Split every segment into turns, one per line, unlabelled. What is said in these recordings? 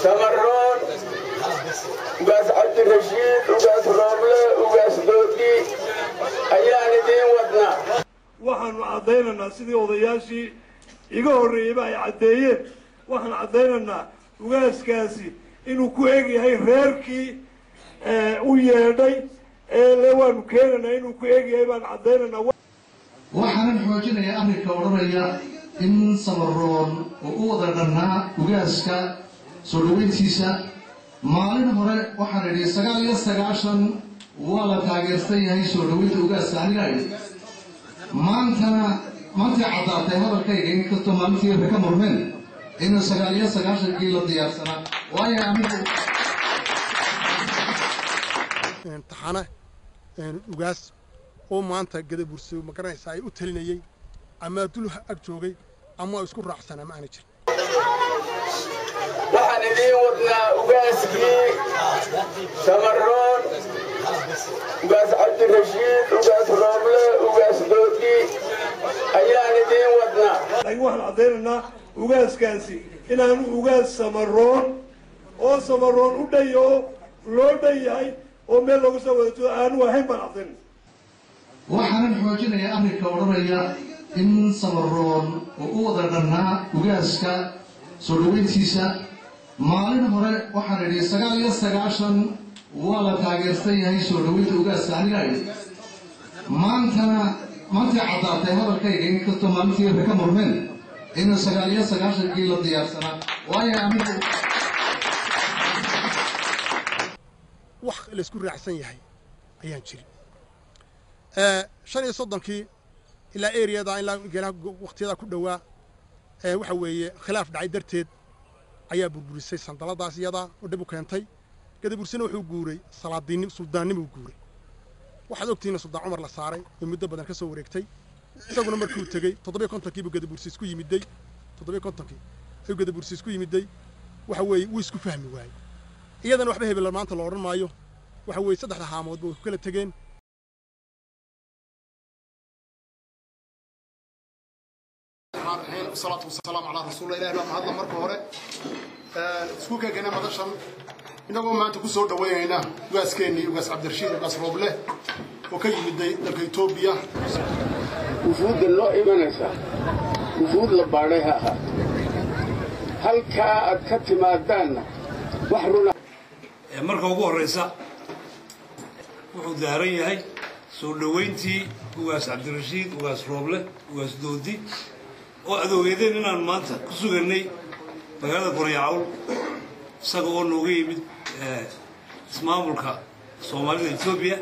سمرون وقاس عبد الرشيد وقاس روبله وقاس دودي أيان دين ودنا
waxaanu cadaynaynaa sidii odayaashii iga horreeyayba ay caddeeyeen waxaan caddaynaynaa ugaaskaasi inuu ku eg yahay reerkii u yeedhay le waanu keenaynaa inuu ku eg yahay baan caddaynaynaa
waxaanan xoojinayaa arrinka odhanaya in samaroon oo u wada dhannaa ugaaska soo dhaweyntiisa maalin hore waxaan idhi 99 waa la taageersan yahay soo dhaweynta ugaaska aniga idhi maanta caddaatay hadalkayga in kastoo maalintii raka murmeen in 99 la diyaarsanaa waayo anigu
taxana ugaas oo maanta gadabursi ma garanaysa ay u talinayay ama dul ag joogay ama isku raacsanaa ma aana jirin
waxaan idiin wadnaa ugaaskii samaroon وقاس عبد الرشيد وقاس روبله وقاس دودي أيان دين ودنا
لكن واحنا عطينا وقاس كاسي إن وقاس سمرون أو سمرون وديو لو دياي ومن لو سوى أنا وهم عطينا
waxaanan xoojinayaa arrinka odhanaya in samaroon oo u wada dhannaa ugaaska soo dhaweyntiisa maalin hore waxaan idhi 99 waa la taageersan yahay soo dhaweynta ugaaska aniga idhi maanta caddaatay hadalkayga in kastoo maalintii raka murmeen in 99 la diyaarsanaa waayo anigu
wax la isku raacsan yahay ayaan jirin 35 ilaa area ilaa geelaha waqtiyada ku dhawaa waxa weeye khilaaf dhacay darteed ayaa burburisay sandaladaas iyada oo dib u keentay gadabursina wuxuu guuray salaadiin suldaannimo guuray waxaad ogtiina suldaan Umar la saaray oo muddo badan ka soo wareegtay isaguna markuu tagay 750 buu gadabursi isku yimiday 750 ayuu gadabursi isku yimiday waxa weeye wuu isku fahmi waayay iyadana waxba hebel maanta loo oran maayo waxa weeye saddexda haamood buu kala tageen
والصلاة والسلام على رسول الله إلهي ما هذا مركو هره سكوكا كنا مدشان إنه ما أنت كسر دوينا وقاس كيني وقاس عبد الرشيد وقاس روبله وكي يبدأ لكيتوبيا
وجود الله إيمانسا وجود لبارها هل كأكتم أدانا وحرنا
مركو هو الرئيسة وحداري هاي سولوينتي وقاس عبد الرشيد وقاس روبله وقاس دودي oo adoogayeen inaan maanta ku suganay magaalada Qoryaal isagoo nooga yimid ismaamulka Soomaalida Itoobiya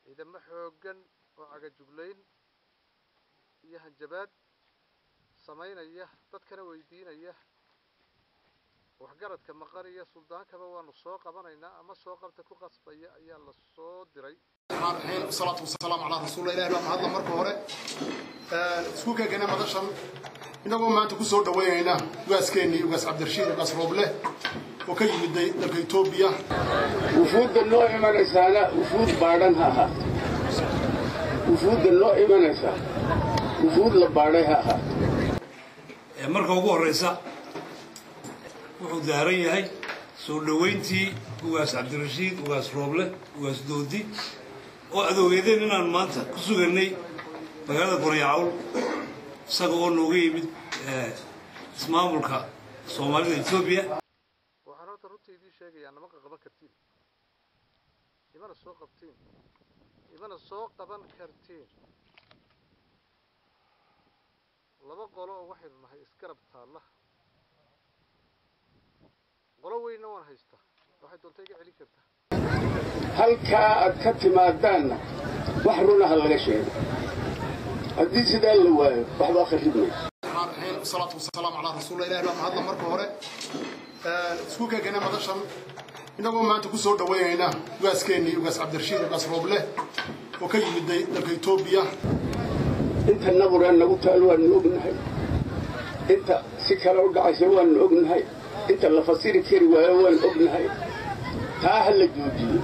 ciidamo xoogan oo caga juglayn iyo hanjabaad sameynaya dadkana weydiinaya waxgaradka maqariya suldaankaba waanu soo qabanaynaa ama soo qabta ku qasbaya ayaa la soo diray
والصلاة والسلام على رسول الله إلهي ما هذا مركو هره سكوكا كنا مدشان إنه ما أنت كسر دوينا وقاس كيني وقاس عبد الرشيد وقاس روبله وكي يبدأ لكيتوبيا
وجود الله إيمانسا وجود بارنها وجود الله إيمانسا وجود لبارها
مركو هو الرئيسة وحداري هاي سولوينتي وقاس عبد الرشيد وقاس روبله وقاس دودي oo adoogayeen inaan maanta ku suganay magaalada Qoryaal isagoo nooga yimid ismaamulka Soomaalida Itoobiya
waxaan horta runtii sheegayaa nama qaban kartiin imana soo qaban kartiin laba qolo oo waxaynu nahay iskarab taala qolo weyna waan haystaa waxay doontaa iga celin kartaa
هل كأكتم أدانا وحرنا هالغشين هدي سيدا اللي واقف واحد آخر خدمة
والصلاة والسلام على رسول الله إلهي ما هذا مركو هره سكوكا كنا مدشان إنه ما أنت كسر دوينا وقاس كيني وقاس عبد الرشيد وقاس روبله وكي يبدأ لكيتوبيا
أنت النظر أن قلت ألوان نؤمن هاي أنت سكر أرجع سوان نؤمن هاي أنت اللي فصير كير وألوان نؤمن هاي تاهل الجوجي